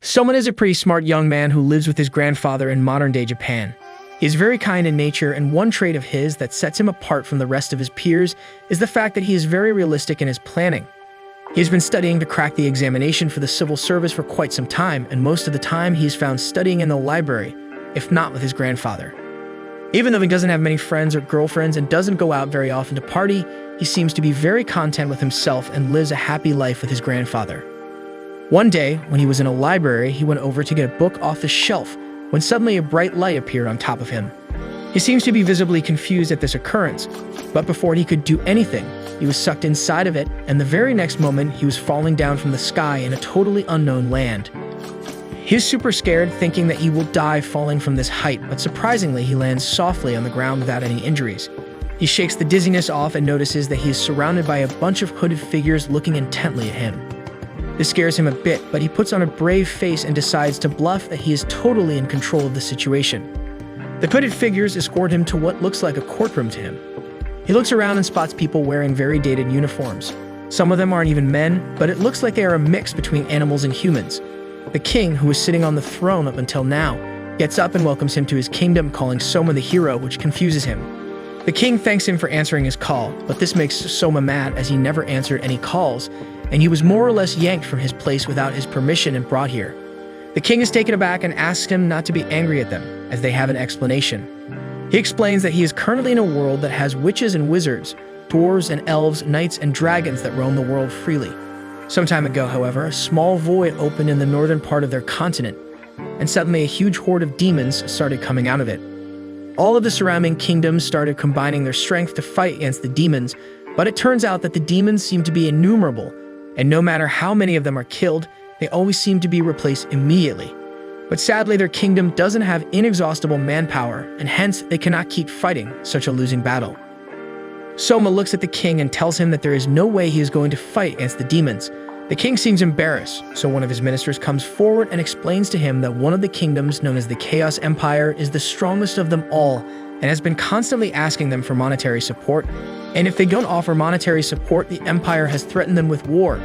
Soma is a pretty smart young man who lives with his grandfather in modern-day Japan. He is very kind in nature, and one trait of his that sets him apart from the rest of his peers is the fact that he is very realistic in his planning. He has been studying to crack the examination for the civil service for quite some time, and most of the time he is found studying in the library, if not with his grandfather. Even though he doesn't have many friends or girlfriends and doesn't go out very often to party, he seems to be very content with himself and lives a happy life with his grandfather. One day, when he was in a library, he went over to get a book off the shelf when suddenly a bright light appeared on top of him. He seems to be visibly confused at this occurrence, but before he could do anything, he was sucked inside of it, and the very next moment he was falling down from the sky in a totally unknown land. He is super scared, thinking that he will die falling from this height, but surprisingly he lands softly on the ground without any injuries. He shakes the dizziness off and notices that he is surrounded by a bunch of hooded figures looking intently at him. This scares him a bit, but he puts on a brave face and decides to bluff that he is totally in control of the situation. The hooded figures escort him to what looks like a courtroom to him. He looks around and spots people wearing very dated uniforms. Some of them aren't even men, but it looks like they are a mix between animals and humans. The king, who was sitting on the throne up until now, gets up and welcomes him to his kingdom, calling Soma the hero, which confuses him. The king thanks him for answering his call, but this makes Soma mad as he never answered any calls, and he was more or less yanked from his place without his permission and brought here. The king is taken aback and asks him not to be angry at them, as they have an explanation. He explains that he is currently in a world that has witches and wizards, dwarves and elves, knights and dragons that roam the world freely. Some time ago, however, a small void opened in the northern part of their continent, and suddenly a huge horde of demons started coming out of it. All of the surrounding kingdoms started combining their strength to fight against the demons, but it turns out that the demons seem to be innumerable, and no matter how many of them are killed, they always seem to be replaced immediately. But sadly, their kingdom doesn't have inexhaustible manpower, and hence they cannot keep fighting such a losing battle. Soma looks at the king and tells him that there is no way he is going to fight against the demons. The king seems embarrassed, so one of his ministers comes forward and explains to him that one of the kingdoms, known as the Chaos Empire, is the strongest of them all and has been constantly asking them for monetary support, and if they don't offer monetary support, the empire has threatened them with war.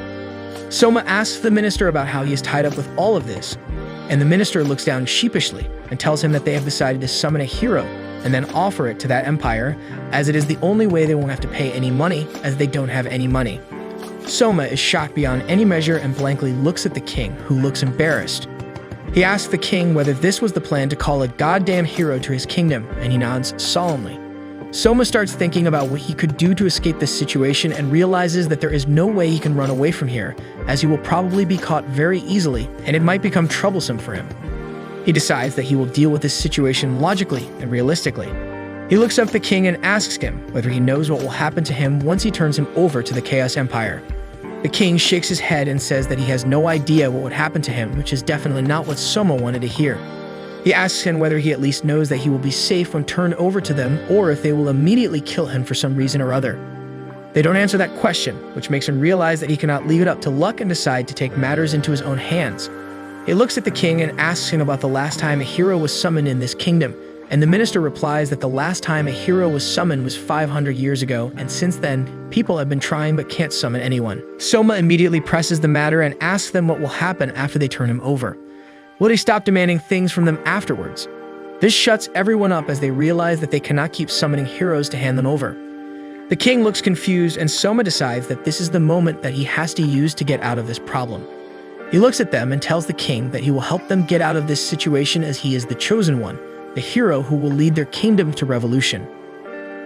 Soma asks the minister about how he is tied up with all of this, and the minister looks down sheepishly and tells him that they have decided to summon a hero and then offer it to that empire, as it is the only way they won't have to pay any money, as they don't have any money. Soma is shocked beyond any measure and blankly looks at the king, who looks embarrassed. He asks the king whether this was the plan to call a goddamn hero to his kingdom, and he nods solemnly. Soma starts thinking about what he could do to escape this situation and realizes that there is no way he can run away from here, as he will probably be caught very easily, and it might become troublesome for him. He decides that he will deal with this situation logically and realistically. He looks up the king and asks him whether he knows what will happen to him once he turns him over to the Chaos Empire. The king shakes his head and says that he has no idea what would happen to him, which is definitely not what Soma wanted to hear. He asks him whether he at least knows that he will be safe when turned over to them, or if they will immediately kill him for some reason or other. They don't answer that question, which makes him realize that he cannot leave it up to luck and decide to take matters into his own hands. He looks at the king and asks him about the last time a hero was summoned in this kingdom, and the minister replies that the last time a hero was summoned was 500 years ago, and since then, people have been trying but can't summon anyone. Soma immediately presses the matter and asks them what will happen after they turn him over. Will they stop demanding things from them afterwards? This shuts everyone up as they realize that they cannot keep summoning heroes to hand them over. The king looks confused, and Soma decides that this is the moment that he has to use to get out of this problem. He looks at them and tells the king that he will help them get out of this situation as he is the chosen one, the hero who will lead their kingdom to revolution.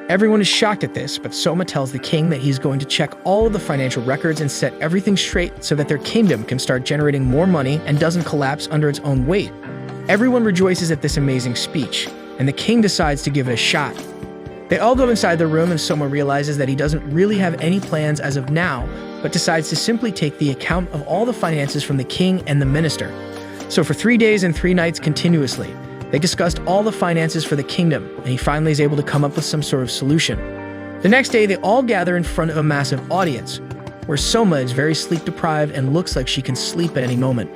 Everyone is shocked at this, but Soma tells the king that he's going to check all of the financial records and set everything straight so that their kingdom can start generating more money and doesn't collapse under its own weight. Everyone rejoices at this amazing speech, and the king decides to give it a shot. They all go inside the room, and Soma realizes that he doesn't really have any plans as of now, but decides to simply take the account of all the finances from the king and the minister. So for 3 days and 3 nights continuously, they discussed all the finances for the kingdom, and he finally is able to come up with some sort of solution. The next day, they all gather in front of a massive audience, where Soma is very sleep-deprived and looks like she can sleep at any moment.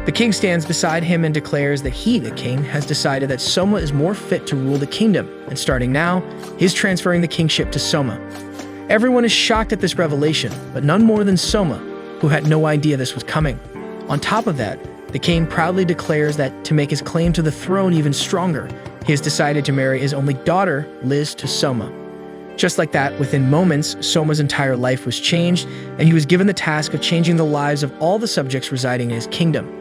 The king stands beside him and declares that he, the king, has decided that Soma is more fit to rule the kingdom, and starting now, he is transferring the kingship to Soma. Everyone is shocked at this revelation, but none more than Soma, who had no idea this was coming. On top of that, The king proudly declares that to make his claim to the throne even stronger, he has decided to marry his only daughter, Liz, to Soma. Just like that, within moments, Soma's entire life was changed, and he was given the task of changing the lives of all the subjects residing in his kingdom.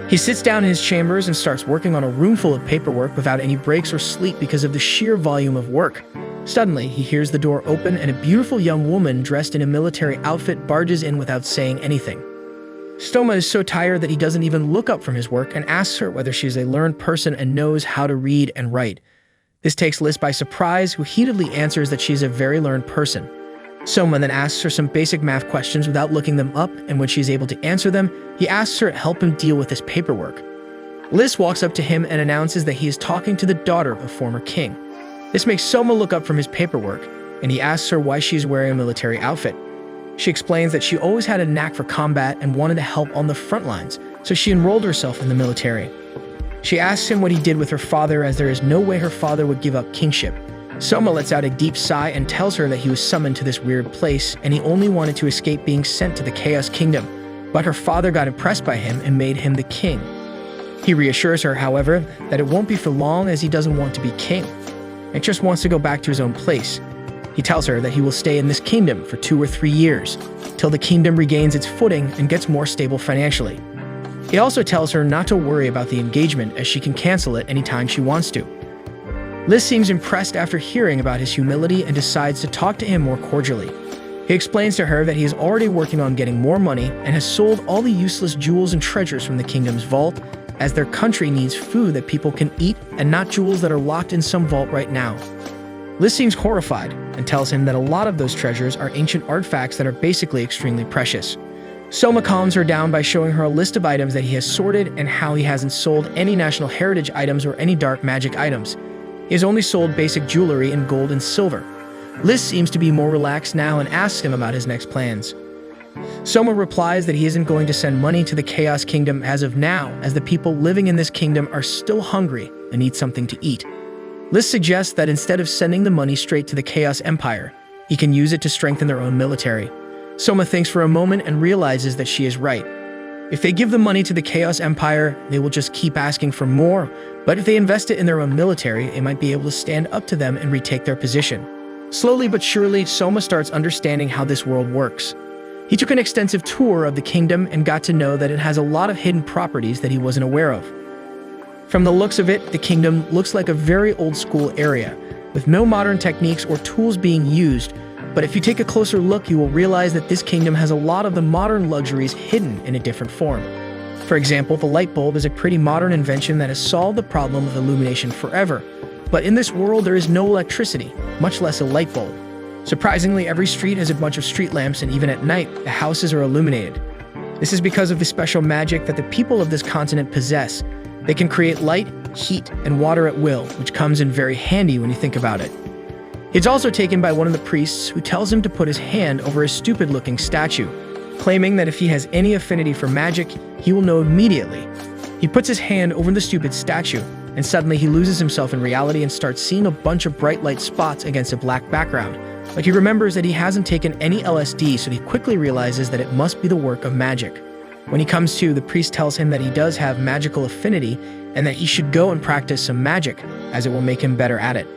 He sits down in his chambers and starts working on a room full of paperwork without any breaks or sleep because of the sheer volume of work. Suddenly, he hears the door open and a beautiful young woman dressed in a military outfit barges in without saying anything. Soma is so tired that he doesn't even look up from his work and asks her whether she's a learned person and knows how to read and write. This takes Liz by surprise, who heatedly answers that she's a very learned person. Soma then asks her some basic math questions without looking them up, and when she's able to answer them, he asks her to help him deal with his paperwork. Liz walks up to him and announces that he is talking to the daughter of a former king. This makes Soma look up from his paperwork, and he asks her why she's wearing a military outfit. She explains that she always had a knack for combat and wanted to help on the front lines, so she enrolled herself in the military. She asks him what he did with her father, as there is no way her father would give up kingship. Soma lets out a deep sigh and tells her that he was summoned to this weird place and he only wanted to escape being sent to the Chaos Kingdom, but her father got impressed by him and made him the king. He reassures her, however, that it won't be for long as he doesn't want to be king and just wants to go back to his own place. He tells her that he will stay in this kingdom for 2 or 3 years, till the kingdom regains its footing and gets more stable financially. He also tells her not to worry about the engagement, as she can cancel it anytime she wants to. Liz seems impressed after hearing about his humility and decides to talk to him more cordially. He explains to her that he is already working on getting more money and has sold all the useless jewels and treasures from the kingdom's vault, as their country needs food that people can eat and not jewels that are locked in some vault right now. Liz seems horrified and tells him that a lot of those treasures are ancient artifacts that are basically extremely precious. Soma calms her down by showing her a list of items that he has sorted and how he hasn't sold any national heritage items or any dark magic items. He has only sold basic jewelry in gold and silver. Liz seems to be more relaxed now and asks him about his next plans. Soma replies that he isn't going to send money to the Chaos Kingdom as of now, as the people living in this kingdom are still hungry and need something to eat. Liz suggests that instead of sending the money straight to the Chaos Empire, he can use it to strengthen their own military. Soma thinks for a moment and realizes that she is right. If they give the money to the Chaos Empire, they will just keep asking for more, but if they invest it in their own military, they might be able to stand up to them and retake their position. Slowly but surely, Soma starts understanding how this world works. He took an extensive tour of the kingdom and got to know that it has a lot of hidden properties that he wasn't aware of. From the looks of it, the kingdom looks like a very old-school area, with no modern techniques or tools being used, but if you take a closer look, you will realize that this kingdom has a lot of the modern luxuries hidden in a different form. For example, the light bulb is a pretty modern invention that has solved the problem of illumination forever, but in this world there is no electricity, much less a light bulb. Surprisingly, every street has a bunch of street lamps, and even at night, the houses are illuminated. This is because of the special magic that the people of this continent possess. They can create light, heat, and water at will, which comes in very handy when you think about it. It's also taken by one of the priests, who tells him to put his hand over a stupid-looking statue, claiming that if he has any affinity for magic, he will know immediately. He puts his hand over the stupid statue, and suddenly he loses himself in reality and starts seeing a bunch of bright light spots against a black background. But he remembers that he hasn't taken any LSD, so he quickly realizes that it must be the work of magic. When he comes to, the priest tells him that he does have magical affinity and that he should go and practice some magic, as it will make him better at it.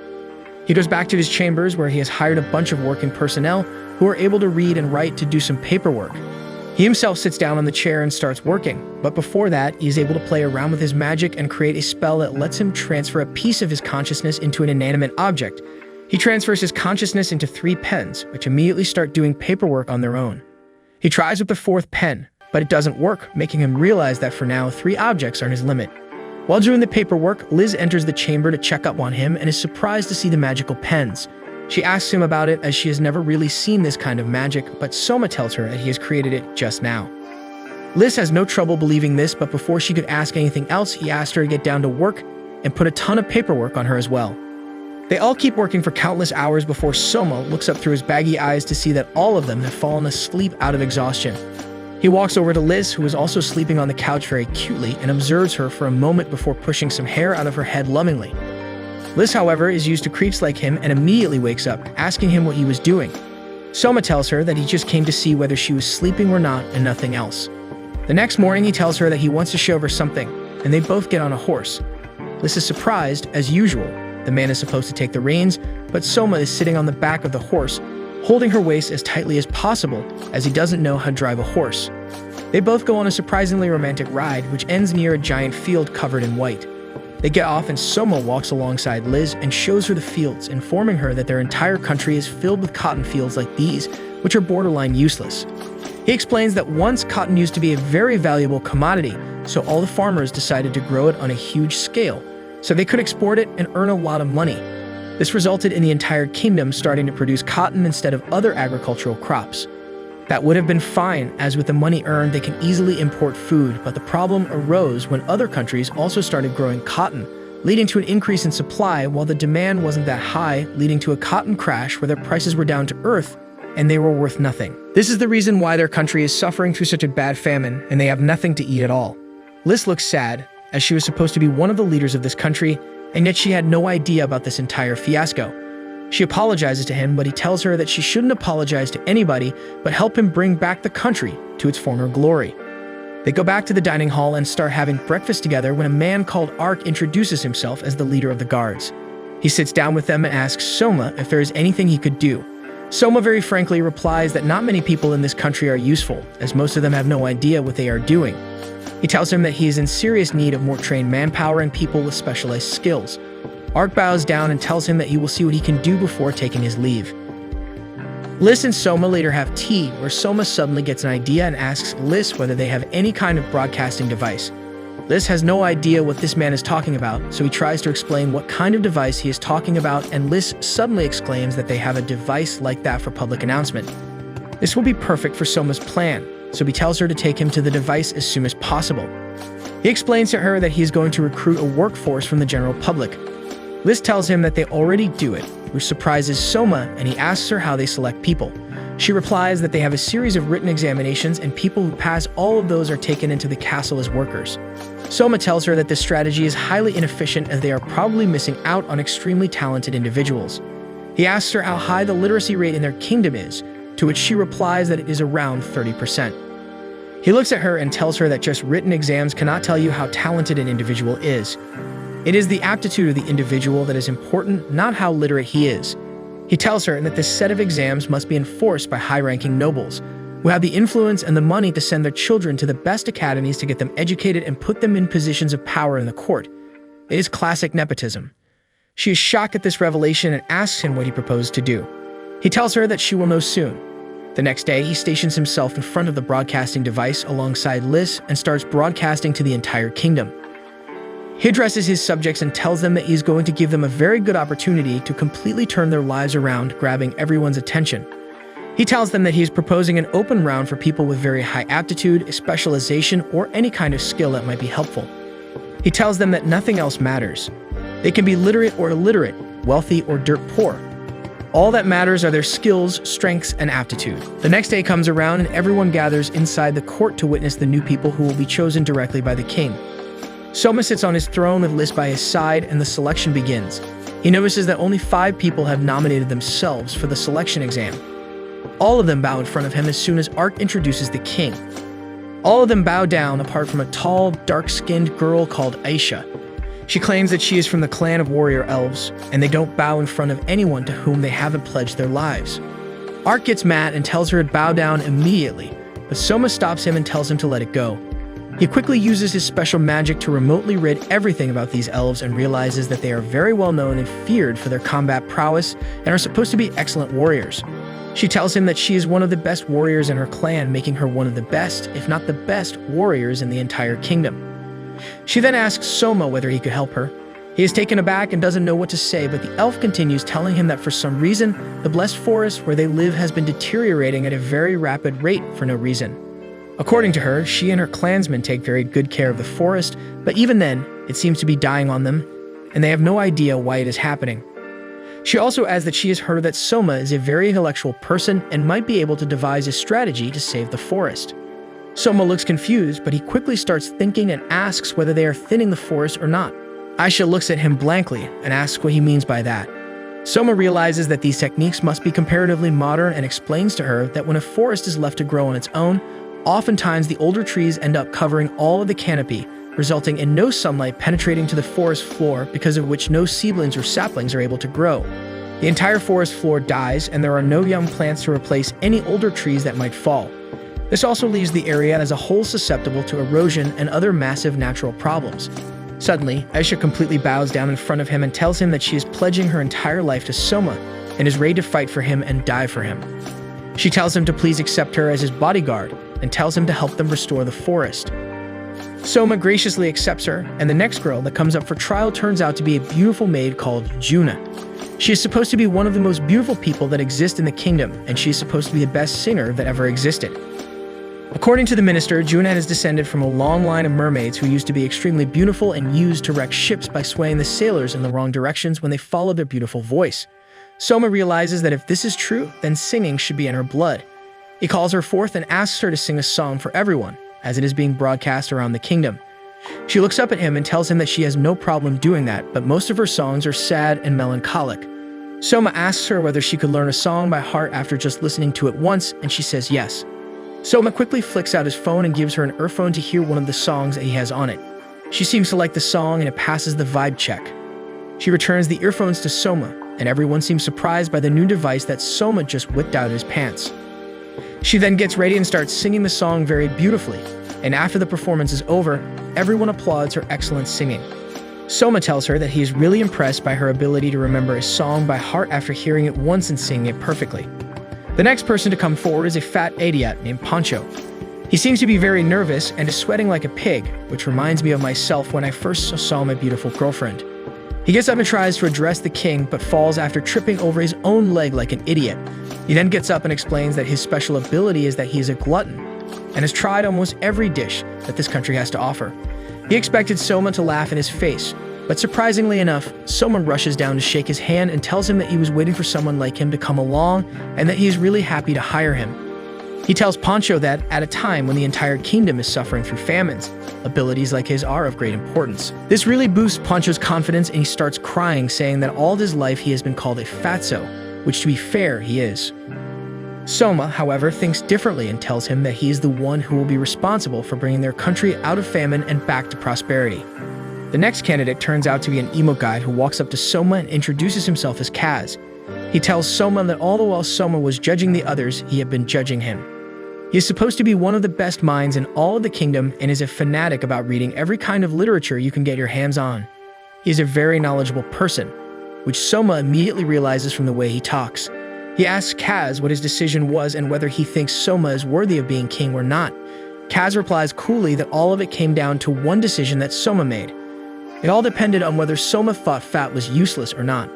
He goes back to his chambers, where he has hired a bunch of working personnel who are able to read and write to do some paperwork. He himself sits down on the chair and starts working, but before that, he is able to play around with his magic and create a spell that lets him transfer a piece of his consciousness into an inanimate object. He transfers his consciousness into 3 pens, which immediately start doing paperwork on their own. He tries with the 4th pen, but it doesn't work, making him realize that for now, 3 objects are his limit. While doing the paperwork, Liz enters the chamber to check up on him and is surprised to see the magical pens. She asks him about it, as she has never really seen this kind of magic, but Soma tells her that he has created it just now. Liz has no trouble believing this, but before she could ask anything else, he asked her to get down to work and put a ton of paperwork on her as well. They all keep working for countless hours before Soma looks up through his baggy eyes to see that all of them have fallen asleep out of exhaustion. He walks over to Liz, who is also sleeping on the couch very cutely, and observes her for a moment before pushing some hair out of her head lovingly. Liz, however, is used to creeps like him and immediately wakes up, asking him what he was doing. Soma tells her that he just came to see whether she was sleeping or not and nothing else. The next morning, he tells her that he wants to show her something, and they both get on a horse. Liz is surprised, as usual. The man is supposed to take the reins, but Soma is sitting on the back of the horse, holding her waist as tightly as possible, as he doesn't know how to drive a horse. They both go on a surprisingly romantic ride, which ends near a giant field covered in white. They get off and Soma walks alongside Liz and shows her the fields, informing her that their entire country is filled with cotton fields like these, which are borderline useless. He explains that once cotton used to be a very valuable commodity, so all the farmers decided to grow it on a huge scale, so they could export it and earn a lot of money. This resulted in the entire kingdom starting to produce cotton instead of other agricultural crops. That would have been fine, as with the money earned, they can easily import food, but the problem arose when other countries also started growing cotton, leading to an increase in supply while the demand wasn't that high, leading to a cotton crash where their prices were down to earth and they were worth nothing. This is the reason why their country is suffering through such a bad famine and they have nothing to eat at all. Liz looks sad, as she was supposed to be one of the leaders of this country, and yet she had no idea about this entire fiasco. She apologizes to him, but he tells her that she shouldn't apologize to anybody, but help him bring back the country to its former glory. They go back to the dining hall and start having breakfast together when a man called Ark introduces himself as the leader of the guards. He sits down with them and asks Soma if there is anything he could do. Soma very frankly replies that not many people in this country are useful, as most of them have no idea what they are doing. He tells him that he is in serious need of more trained manpower and people with specialized skills. Ark bows down and tells him that he will see what he can do before taking his leave. Liz and Soma later have tea, where Soma suddenly gets an idea and asks Liz whether they have any kind of broadcasting device. Liz has no idea what this man is talking about, so he tries to explain what kind of device he is talking about, and Liz suddenly exclaims that they have a device like that for public announcement. This will be perfect for Soma's plan, so he tells her to take him to the device as soon as possible. He explains to her that he is going to recruit a workforce from the general public. Liz tells him that they already do it, which surprises Soma, and he asks her how they select people. She replies that they have a series of written examinations, and people who pass all of those are taken into the castle as workers. Soma tells her that this strategy is highly inefficient, as they are probably missing out on extremely talented individuals. He asks her how high the literacy rate in their kingdom is, to which she replies that it is around 30%. He looks at her and tells her that just written exams cannot tell you how talented an individual is. It is the aptitude of the individual that is important, not how literate he is. He tells her that this set of exams must be enforced by high-ranking nobles, who have the influence and the money to send their children to the best academies to get them educated and put them in positions of power in the court. It is classic nepotism. She is shocked at this revelation and asks him what he proposed to do. He tells her that she will know soon. The next day, he stations himself in front of the broadcasting device alongside Liz and starts broadcasting to the entire kingdom. He addresses his subjects and tells them that he is going to give them a very good opportunity to completely turn their lives around, grabbing everyone's attention. He tells them that he is proposing an open round for people with very high aptitude, specialization, or any kind of skill that might be helpful. He tells them that nothing else matters. They can be literate or illiterate, wealthy or dirt poor. All that matters are their skills, strengths, and aptitude. The next day comes around and everyone gathers inside the court to witness the new people who will be chosen directly by the king. Soma sits on his throne with Liz by his side, and the selection begins. He notices that only 5 people have nominated themselves for the selection exam. All of them bow in front of him as soon as Ark introduces the king. All of them bow down apart from a tall, dark-skinned girl called Aisha. She claims that she is from the clan of warrior elves, and they don't bow in front of anyone to whom they haven't pledged their lives. Ark gets mad and tells her to bow down immediately, but Soma stops him and tells him to let it go. He quickly uses his special magic to remotely rid everything about these elves and realizes that they are very well known and feared for their combat prowess and are supposed to be excellent warriors. She tells him that she is one of the best warriors in her clan, making her one of the best, if not the best, warriors in the entire kingdom. She then asks Soma whether he could help her. He is taken aback and doesn't know what to say, but the elf continues, telling him that for some reason, the blessed forest where they live has been deteriorating at a very rapid rate for no reason. According to her, she and her clansmen take very good care of the forest, but even then, it seems to be dying on them, and they have no idea why it is happening. She also adds that she has heard that Soma is a very intellectual person and might be able to devise a strategy to save the forest. Soma looks confused, but he quickly starts thinking and asks whether they are thinning the forest or not. Aisha looks at him blankly and asks what he means by that. Soma realizes that these techniques must be comparatively modern and explains to her that when a forest is left to grow on its own, Oftentimes, the older trees end up covering all of the canopy, resulting in no sunlight penetrating to the forest floor, because of which no seedlings or saplings are able to grow. The entire forest floor dies, and there are no young plants to replace any older trees that might fall. This also leaves the area as a whole susceptible to erosion and other massive natural problems. Suddenly, Aisha completely bows down in front of him and tells him that she is pledging her entire life to Soma and is ready to fight for him and die for him. She tells him to please accept her as his bodyguard and tells him to help them restore the forest. Soma graciously accepts her, and the next girl that comes up for trial turns out to be a beautiful maid called Juna. She is supposed to be one of the most beautiful people that exist in the kingdom, and she is supposed to be the best singer that ever existed. According to the minister, Juna is descended from a long line of mermaids who used to be extremely beautiful and used to wreck ships by swaying the sailors in the wrong directions when they followed their beautiful voice. Soma realizes that if this is true, then singing should be in her blood. He calls her forth and asks her to sing a song for everyone, as it is being broadcast around the kingdom. She looks up at him and tells him that she has no problem doing that, but most of her songs are sad and melancholic. Soma asks her whether she could learn a song by heart after just listening to it once, and she says yes. Soma quickly flicks out his phone and gives her an earphone to hear one of the songs that he has on it. She seems to like the song and it passes the vibe check. She returns the earphones to Soma, and everyone seems surprised by the new device that Soma just whipped out of his pants. She then gets ready and starts singing the song very beautifully, and after the performance is over, everyone applauds her excellent singing. Soma tells her that he is really impressed by her ability to remember a song by heart after hearing it once and singing it perfectly. The next person to come forward is a fat idiot named Pancho. He seems to be very nervous and is sweating like a pig, which reminds me of myself when I first saw my beautiful girlfriend. He gets up and tries to address the king, but falls after tripping over his own leg like an idiot. He then gets up and explains that his special ability is that he is a glutton and has tried almost every dish that this country has to offer. He expected Soma to laugh in his face, but surprisingly enough, Soma rushes down to shake his hand and tells him that he was waiting for someone like him to come along and that he is really happy to hire him. He tells Pancho that, at a time when the entire kingdom is suffering through famines, abilities like his are of great importance. This really boosts Pancho's confidence and he starts crying, saying that all of his life he has been called a fatso, which to be fair, he is. Soma, however, thinks differently and tells him that he is the one who will be responsible for bringing their country out of famine and back to prosperity. The next candidate turns out to be an emo guy who walks up to Soma and introduces himself as Kaz. He tells Soma that all the while Soma was judging the others, he had been judging him. He is supposed to be one of the best minds in all of the kingdom and is a fanatic about reading every kind of literature you can get your hands on. He is a very knowledgeable person, which Soma immediately realizes from the way he talks. He asks Kaz what his decision was and whether he thinks Soma is worthy of being king or not. Kaz replies coolly that all of it came down to one decision that Soma made. It all depended on whether Soma thought Fat was useless or not.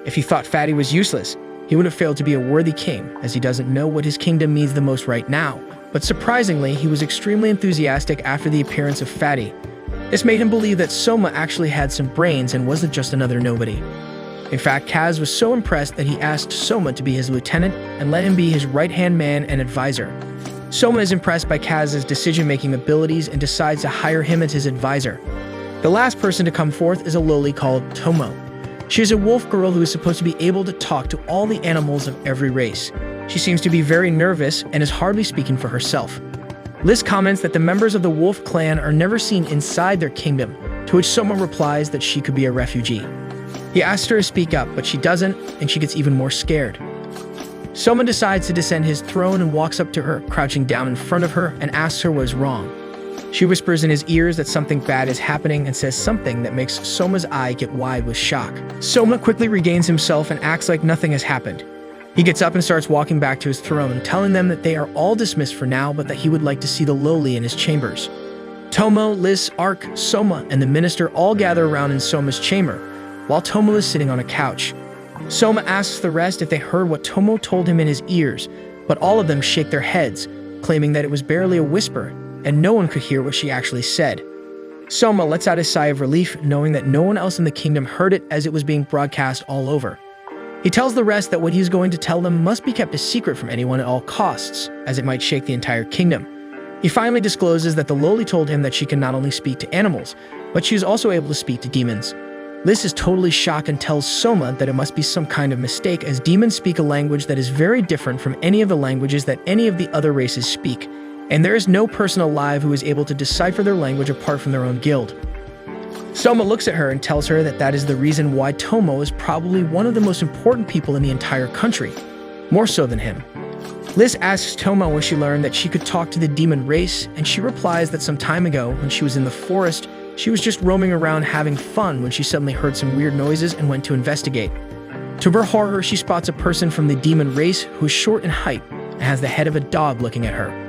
If he thought Fatty was useless, he would have failed to be a worthy king, as he doesn't know what his kingdom needs the most right now. But surprisingly, he was extremely enthusiastic after the appearance of Fatty. This made him believe that Soma actually had some brains and wasn't just another nobody. In fact, Kaz was so impressed that he asked Soma to be his lieutenant and let him be his right-hand man and advisor. Soma is impressed by Kaz's decision-making abilities and decides to hire him as his advisor. The last person to come forth is a loli called Tomo. She is a wolf girl who is supposed to be able to talk to all the animals of every race. She seems to be very nervous and is hardly speaking for herself. Liz comments that the members of the wolf clan are never seen inside their kingdom, to which Soma replies that she could be a refugee. He asks her to speak up, but she doesn't, and she gets even more scared. Soma decides to descend his throne and walks up to her, crouching down in front of her, and asks her what is wrong. She whispers in his ears that something bad is happening and says something that makes Soma's eye get wide with shock. Soma quickly regains himself and acts like nothing has happened. He gets up and starts walking back to his throne, telling them that they are all dismissed for now, but that he would like to see the lowly in his chambers. Tomo, Liz, Ark, Soma, and the minister all gather around in Soma's chamber, while Tomo is sitting on a couch. Soma asks the rest if they heard what Tomo told him in his ears, but all of them shake their heads, claiming that it was barely a whisper, and no one could hear what she actually said. Soma lets out a sigh of relief, knowing that no one else in the kingdom heard it as it was being broadcast all over. He tells the rest that what he's going to tell them must be kept a secret from anyone at all costs, as it might shake the entire kingdom. He finally discloses that the loli told him that she can not only speak to animals, but she is also able to speak to demons. Liz is totally shocked and tells Soma that it must be some kind of mistake, as demons speak a language that is very different from any of the languages that any of the other races speak, and there is no person alive who is able to decipher their language apart from their own guild. Soma looks at her and tells her that that is the reason why Tomo is probably one of the most important people in the entire country, more so than him. Liz asks Tomo when she learned that she could talk to the demon race, and she replies that some time ago, when she was in the forest, she was just roaming around having fun when she suddenly heard some weird noises and went to investigate. To her horror, she spots a person from the demon race who is short in height and has the head of a dog looking at her.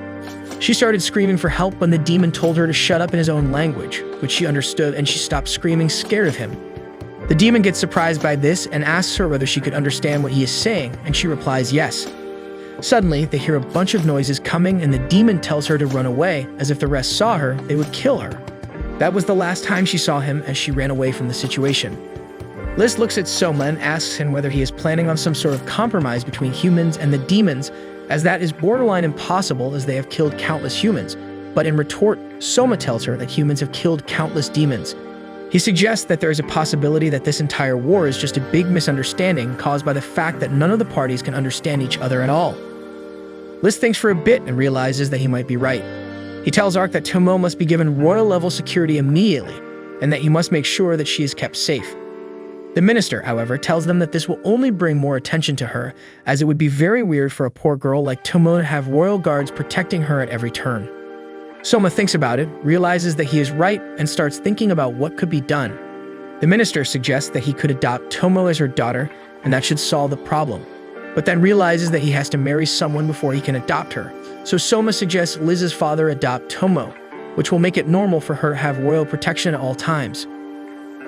She started screaming for help when the demon told her to shut up in his own language, which she understood, and she stopped screaming, scared of him. The demon gets surprised by this and asks her whether she could understand what he is saying, and she replies yes. Suddenly, they hear a bunch of noises coming, and the demon tells her to run away, as if the rest saw her, they would kill her. That was the last time she saw him, as she ran away from the situation. Liz looks at Soma and asks him whether he is planning on some sort of compromise between humans and the demons, as that is borderline impossible as they have killed countless humans. But in retort, Soma tells her that humans have killed countless demons. He suggests that there is a possibility that this entire war is just a big misunderstanding caused by the fact that none of the parties can understand each other at all. Liz thinks for a bit and realizes that he might be right. He tells Ark that Tomo must be given royal-level security immediately, and that he must make sure that she is kept safe. The minister, however, tells them that this will only bring more attention to her, as it would be very weird for a poor girl like Tomo to have royal guards protecting her at every turn. Soma thinks about it, realizes that he is right, and starts thinking about what could be done. The minister suggests that he could adopt Tomo as her daughter, and that should solve the problem, but then realizes that he has to marry someone before he can adopt her. So Soma suggests Liz's father adopt Tomo, which will make it normal for her to have royal protection at all times.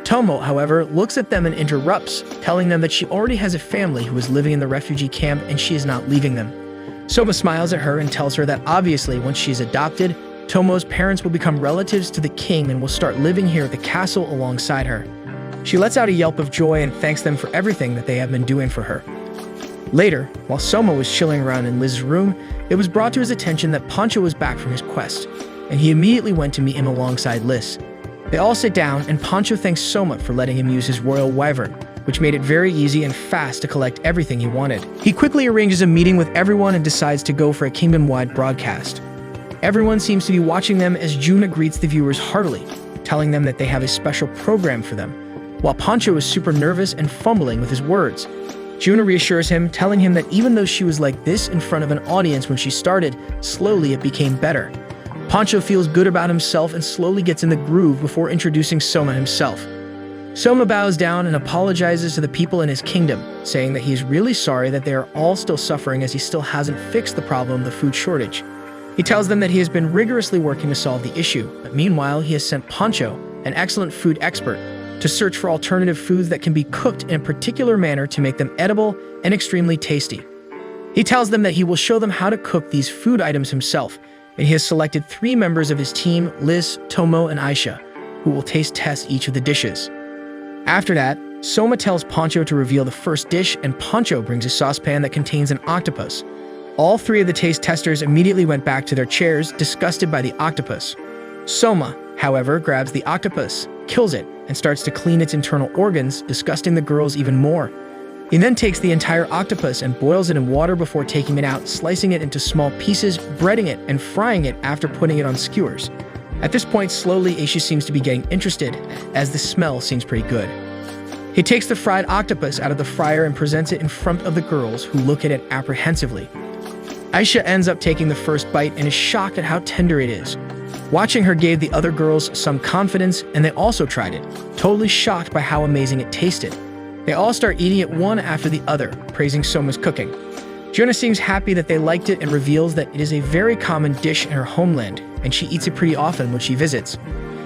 Tomo, however, looks at them and interrupts, telling them that she already has a family who is living in the refugee camp and she is not leaving them. Soma smiles at her and tells her that obviously once she is adopted, Tomo's parents will become relatives to the king and will start living here at the castle alongside her. She lets out a yelp of joy and thanks them for everything that they have been doing for her. Later, while Soma was chilling around in Liz's room, it was brought to his attention that Pancho was back from his quest, and he immediately went to meet him alongside Liz. They all sit down, and Pancho thanks Soma for letting him use his royal wyvern, which made it very easy and fast to collect everything he wanted. He quickly arranges a meeting with everyone and decides to go for a kingdom-wide broadcast. Everyone seems to be watching them as Juna greets the viewers heartily, telling them that they have a special program for them, while Pancho is super nervous and fumbling with his words. Juna reassures him, telling him that even though she was like this in front of an audience when she started, slowly it became better. Pancho feels good about himself and slowly gets in the groove before introducing Soma himself. Soma bows down and apologizes to the people in his kingdom, saying that he is really sorry that they are all still suffering as he still hasn't fixed the problem of the food shortage. He tells them that he has been rigorously working to solve the issue, but meanwhile he has sent Pancho, an excellent food expert, to search for alternative foods that can be cooked in a particular manner to make them edible and extremely tasty. He tells them that he will show them how to cook these food items himself, and he has selected 3 members of his team, Liz, Tomo, and Aisha, who will taste test each of the dishes. After that, Soma tells Pancho to reveal the first dish, and Pancho brings a saucepan that contains an octopus. All 3 of the taste testers immediately went back to their chairs, disgusted by the octopus. Soma, however, grabs the octopus, kills it, and starts to clean its internal organs, disgusting the girls even more. He then takes the entire octopus and boils it in water before taking it out, slicing it into small pieces, breading it, and frying it after putting it on skewers. At this point, slowly, Aisha seems to be getting interested, as the smell seems pretty good. He takes the fried octopus out of the fryer and presents it in front of the girls, who look at it apprehensively. Aisha ends up taking the first bite and is shocked at how tender it is. Watching her gave the other girls some confidence, and they also tried it, totally shocked by how amazing it tasted. They all start eating it one after the other, praising Soma's cooking. Juna seems happy that they liked it and reveals that it is a very common dish in her homeland, and she eats it pretty often when she visits.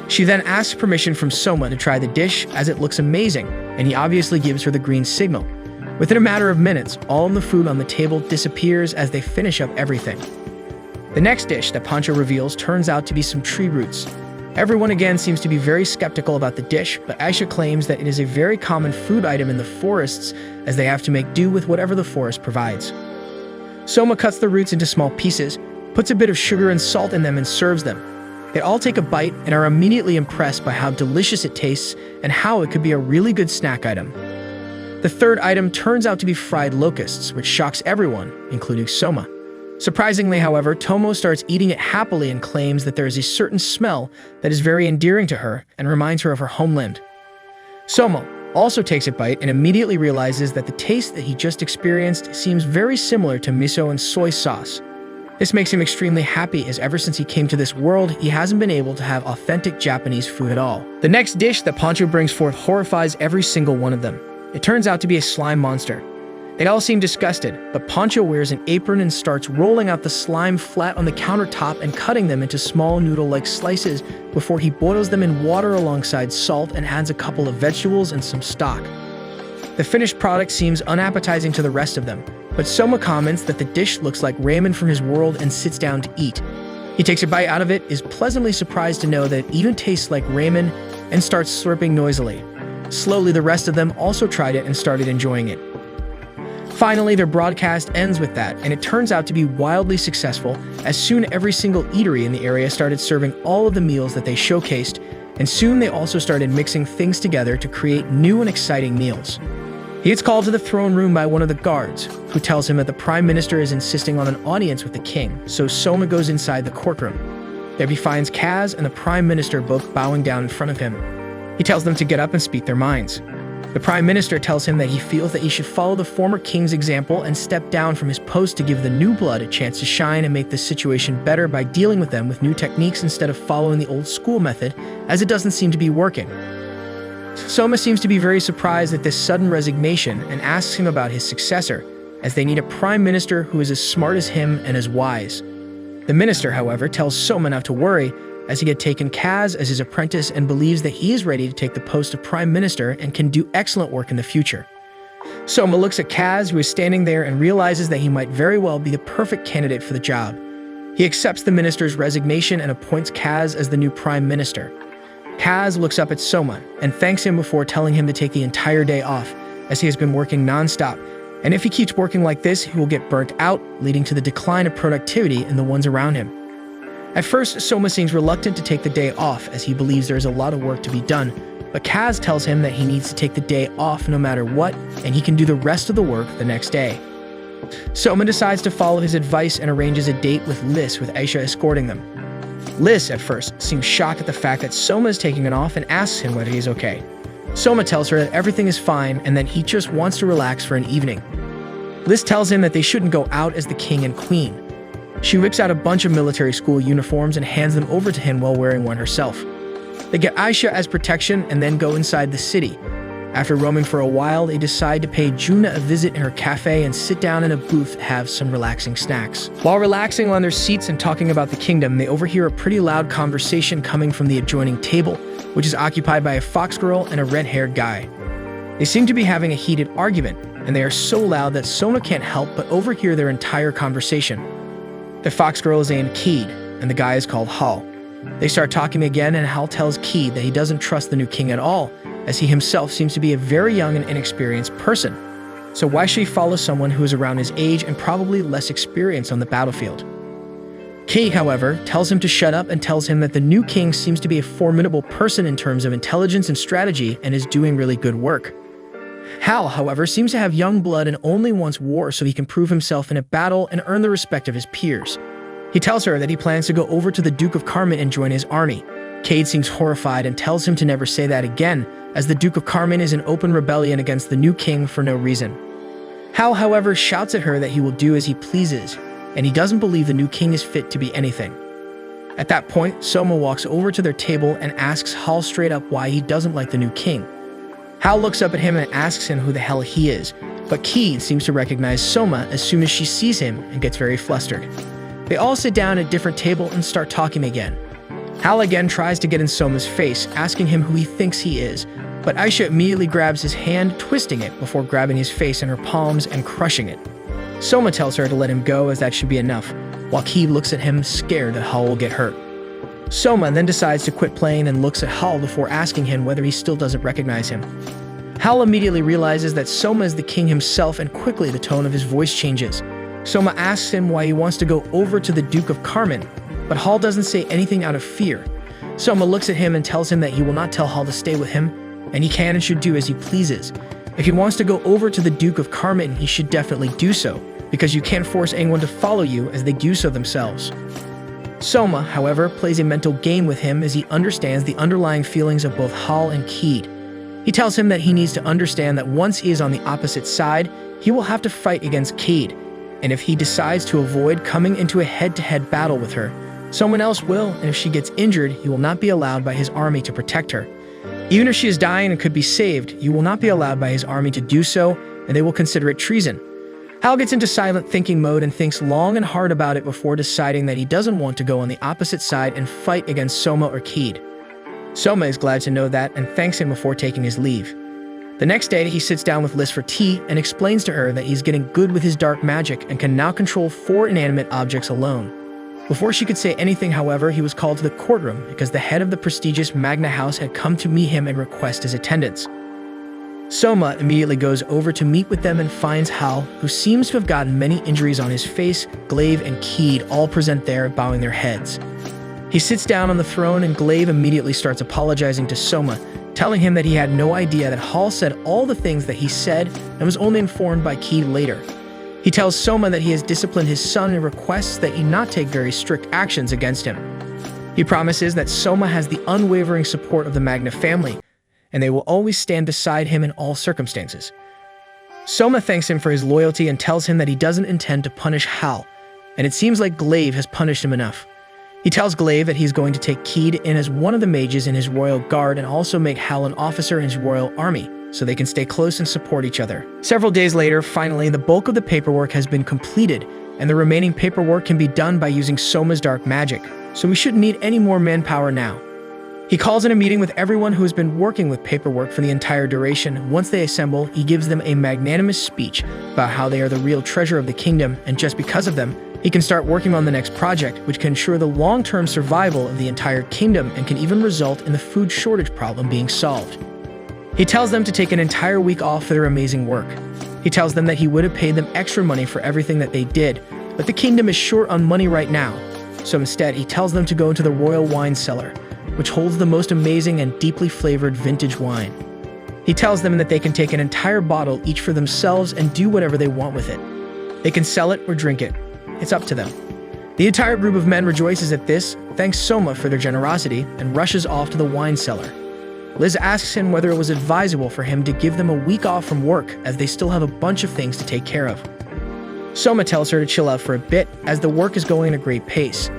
She then asks permission from Soma to try the dish, as it looks amazing, and he obviously gives her the green signal. Within a matter of minutes, all of the food on the table disappears as they finish up everything. The next dish that Pancho reveals turns out to be some tree roots. Everyone again seems to be very skeptical about the dish, but Aisha claims that it is a very common food item in the forests, as they have to make do with whatever the forest provides. Soma cuts the roots into small pieces, puts a bit of sugar and salt in them, and serves them. They all take a bite and are immediately impressed by how delicious it tastes and how it could be a really good snack item. The third item turns out to be fried locusts, which shocks everyone, including Soma. Surprisingly, however, Tomo starts eating it happily and claims that there is a certain smell that is very endearing to her and reminds her of her homeland. Soma also takes a bite and immediately realizes that the taste that he just experienced seems very similar to miso and soy sauce. This makes him extremely happy, as ever since he came to this world, he hasn't been able to have authentic Japanese food at all. The next dish that Poncho brings forth horrifies every single one of them. It turns out to be a slime monster. They all seem disgusted, but Poncho wears an apron and starts rolling out the slime flat on the countertop and cutting them into small noodle-like slices before he boils them in water alongside salt and adds a couple of vegetables and some stock. The finished product seems unappetizing to the rest of them, but Soma comments that the dish looks like ramen from his world and sits down to eat. He takes a bite out of it, is pleasantly surprised to know that it even tastes like ramen, and starts slurping noisily. Slowly, the rest of them also tried it and started enjoying it. Finally, their broadcast ends with that, and it turns out to be wildly successful, as soon every single eatery in the area started serving all of the meals that they showcased, and soon they also started mixing things together to create new and exciting meals. He gets called to the throne room by one of the guards, who tells him that the Prime Minister is insisting on an audience with the king, so Soma goes inside the courtroom. There he finds Kaz and the Prime Minister both bowing down in front of him. He tells them to get up and speak their minds. The Prime Minister tells him that he feels that he should follow the former king's example and step down from his post to give the new blood a chance to shine and make the situation better by dealing with them with new techniques instead of following the old school method, as it doesn't seem to be working. Soma seems to be very surprised at this sudden resignation and asks him about his successor, as they need a Prime Minister who is as smart as him and as wise. The minister, however, tells Soma not to worry, as he had taken Kaz as his apprentice and believes that he is ready to take the post of Prime Minister and can do excellent work in the future. Soma looks at Kaz, who is standing there, and realizes that he might very well be the perfect candidate for the job. He accepts the minister's resignation and appoints Kaz as the new Prime Minister. Kaz looks up at Soma and thanks him before telling him to take the entire day off, as he has been working non-stop, and if he keeps working like this, he will get burnt out, leading to the decline of productivity in the ones around him. At first, Soma seems reluctant to take the day off, as he believes there is a lot of work to be done, but Kaz tells him that he needs to take the day off no matter what, and he can do the rest of the work the next day. Soma decides to follow his advice and arranges a date with Liz, with Aisha escorting them. Liz, at first, seems shocked at the fact that Soma is taking it off and asks him whether he's okay. Soma tells her that everything is fine and that he just wants to relax for an evening. Liz tells him that they shouldn't go out as the king and queen. She whips out a bunch of military school uniforms and hands them over to him while wearing one herself. They get Aisha as protection and then go inside the city. After roaming for a while, they decide to pay Juna a visit in her cafe and sit down in a booth to have some relaxing snacks. While relaxing on their seats and talking about the kingdom, they overhear a pretty loud conversation coming from the adjoining table, which is occupied by a fox girl and a red-haired guy. They seem to be having a heated argument, and they are so loud that Soma can't help but overhear their entire conversation. The fox girl is named Keed, and the guy is called Hal. They start talking again, and Hal tells Keed that he doesn't trust the new king at all, as he himself seems to be a very young and inexperienced person. So why should he follow someone who is around his age and probably less experienced on the battlefield? Keed, however, tells him to shut up and tells him that the new king seems to be a formidable person in terms of intelligence and strategy and is doing really good work. Hal, however, seems to have young blood and only wants war so he can prove himself in a battle and earn the respect of his peers. He tells her that he plans to go over to the Duke of Carmen and join his army. Cade seems horrified and tells him to never say that again, as the Duke of Carmen is in open rebellion against the new king for no reason. Hal, however, shouts at her that he will do as he pleases, and he doesn't believe the new king is fit to be anything. At that point, Soma walks over to their table and asks Hal straight up why he doesn't like the new king. Hal looks up at him and asks him who the hell he is, but Keed seems to recognize Soma as soon as she sees him and gets very flustered. They all sit down at a different table and start talking again. Hal again tries to get in Soma's face, asking him who he thinks he is, but Aisha immediately grabs his hand, twisting it before grabbing his face in her palms and crushing it. Soma tells her to let him go, as that should be enough, while Keed looks at him, scared that Hal will get hurt. Soma then decides to quit playing and looks at Hal before asking him whether he still doesn't recognize him. Hal immediately realizes that Soma is the king himself, and quickly the tone of his voice changes. Soma asks him why he wants to go over to the Duke of Carmen, but Hal doesn't say anything out of fear. Soma looks at him and tells him that he will not tell Hal to stay with him, and he can and should do as he pleases. If he wants to go over to the Duke of Carmen, he should definitely do so, because you can't force anyone to follow you as they do so themselves. Soma, however, plays a mental game with him as he understands the underlying feelings of both Hal and Keed. He tells him that he needs to understand that once he is on the opposite side, he will have to fight against Keed, and if he decides to avoid coming into a head-to-head battle with her, someone else will, and if she gets injured, he will not be allowed by his army to protect her. Even if she is dying and could be saved, you will not be allowed by his army to do so, and they will consider it treason. Hal gets into silent thinking mode and thinks long and hard about it before deciding that he doesn't want to go on the opposite side and fight against Soma or Keed. Soma is glad to know that and thanks him before taking his leave. The next day, he sits down with Liz for tea and explains to her that he's getting good with his dark magic and can now control 4 inanimate objects alone. Before she could say anything, however, he was called to the courtroom because the head of the prestigious Magna House had come to meet him and request his attendance. Soma immediately goes over to meet with them and finds Hal, who seems to have gotten many injuries on his face. Glaive and Keed all present there, bowing their heads. He sits down on the throne and Glaive immediately starts apologizing to Soma, telling him that he had no idea that Hal said all the things that he said and was only informed by Keed later. He tells Soma that he has disciplined his son and requests that he not take very strict actions against him. He promises that Soma has the unwavering support of the Magna family, and they will always stand beside him in all circumstances. Soma thanks him for his loyalty and tells him that he doesn't intend to punish Hal, and it seems like Glaive has punished him enough. He tells Glaive that he's going to take Keed in as one of the mages in his royal guard and also make Hal an officer in his royal army, so they can stay close and support each other. Several days later, finally, the bulk of the paperwork has been completed, and the remaining paperwork can be done by using Soma's dark magic, so we shouldn't need any more manpower now. He calls in a meeting with everyone who has been working with paperwork for the entire duration. Once they assemble, he gives them a magnanimous speech about how they are the real treasure of the kingdom, and just because of them, he can start working on the next project, which can ensure the long-term survival of the entire kingdom and can even result in the food shortage problem being solved. He tells them to take an entire week off for their amazing work. He tells them that he would have paid them extra money for everything that they did, but the kingdom is short on money right now, so instead he tells them to go into the royal wine cellar, which holds the most amazing and deeply flavored vintage wine. He tells them that they can take an entire bottle each for themselves and do whatever they want with it. They can sell it or drink it. It's up to them. The entire group of men rejoices at this, thanks Soma for their generosity, and rushes off to the wine cellar. Liz asks him whether it was advisable for him to give them a week off from work as they still have a bunch of things to take care of. Soma tells her to chill out for a bit as the work is going at a great pace.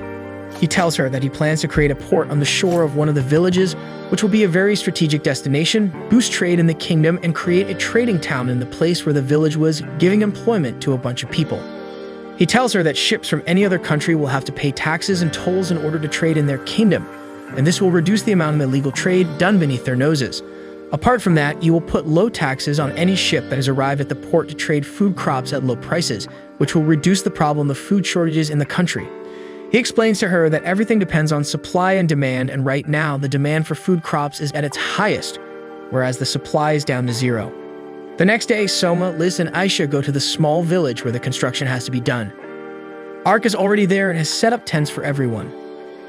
He tells her that he plans to create a port on the shore of one of the villages, which will be a very strategic destination, boost trade in the kingdom, and create a trading town in the place where the village was, giving employment to a bunch of people. He tells her that ships from any other country will have to pay taxes and tolls in order to trade in their kingdom, and this will reduce the amount of illegal trade done beneath their noses. Apart from that, he will put low taxes on any ship that has arrived at the port to trade food crops at low prices, which will reduce the problem of food shortages in the country. He explains to her that everything depends on supply and demand, and right now the demand for food crops is at its highest, whereas the supply is down to zero. The next day, Soma, Liz, and Aisha go to the small village where the construction has to be done. Ark is already there and has set up tents for everyone.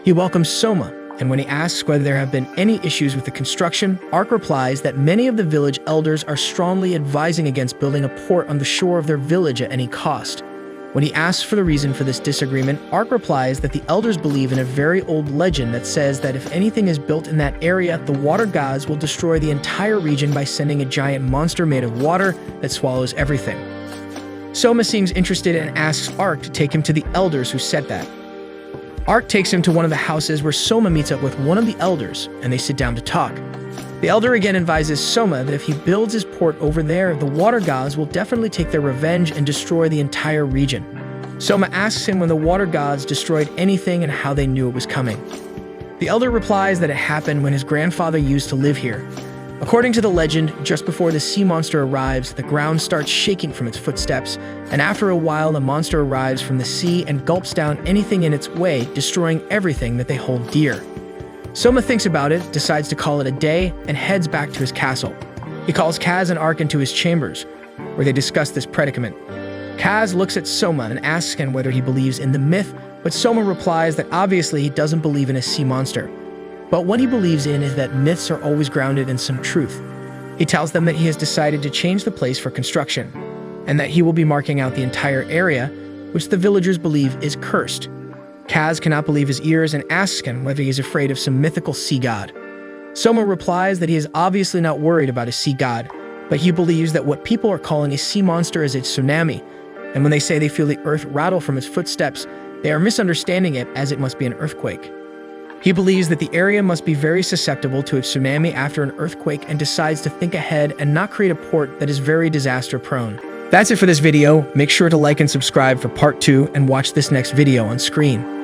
He welcomes Soma, and when he asks whether there have been any issues with the construction, Ark replies that many of the village elders are strongly advising against building a port on the shore of their village at any cost. When he asks for the reason for this disagreement, Ark replies that the elders believe in a very old legend that says that if anything is built in that area, the water gods will destroy the entire region by sending a giant monster made of water that swallows everything. Soma seems interested and asks Ark to take him to the elders who said that. Ark takes him to one of the houses where Soma meets up with one of the elders, and they sit down to talk. The elder again advises Soma that if he builds his port over there, the water gods will definitely take their revenge and destroy the entire region. Soma asks him when the water gods destroyed anything and how they knew it was coming. The elder replies that it happened when his grandfather used to live here. According to the legend, just before the sea monster arrives, the ground starts shaking from its footsteps, and after a while the monster arrives from the sea and gulps down anything in its way, destroying everything that they hold dear. Soma thinks about it, decides to call it a day, and heads back to his castle. He calls Kaz and Ark into his chambers, where they discuss this predicament. Kaz looks at Soma and asks him whether he believes in the myth, but Soma replies that obviously he doesn't believe in a sea monster. But what he believes in is that myths are always grounded in some truth. He tells them that he has decided to change the place for construction, and that he will be marking out the entire area, which the villagers believe is cursed. Kaz cannot believe his ears and asks him whether he is afraid of some mythical sea god. Soma replies that he is obviously not worried about a sea god, but he believes that what people are calling a sea monster is a tsunami, and when they say they feel the earth rattle from its footsteps, they are misunderstanding it as it must be an earthquake. He believes that the area must be very susceptible to a tsunami after an earthquake and decides to think ahead and not create a port that is very disaster-prone. That's it for this video. Make sure to like and subscribe for part 2 and watch this next video on screen.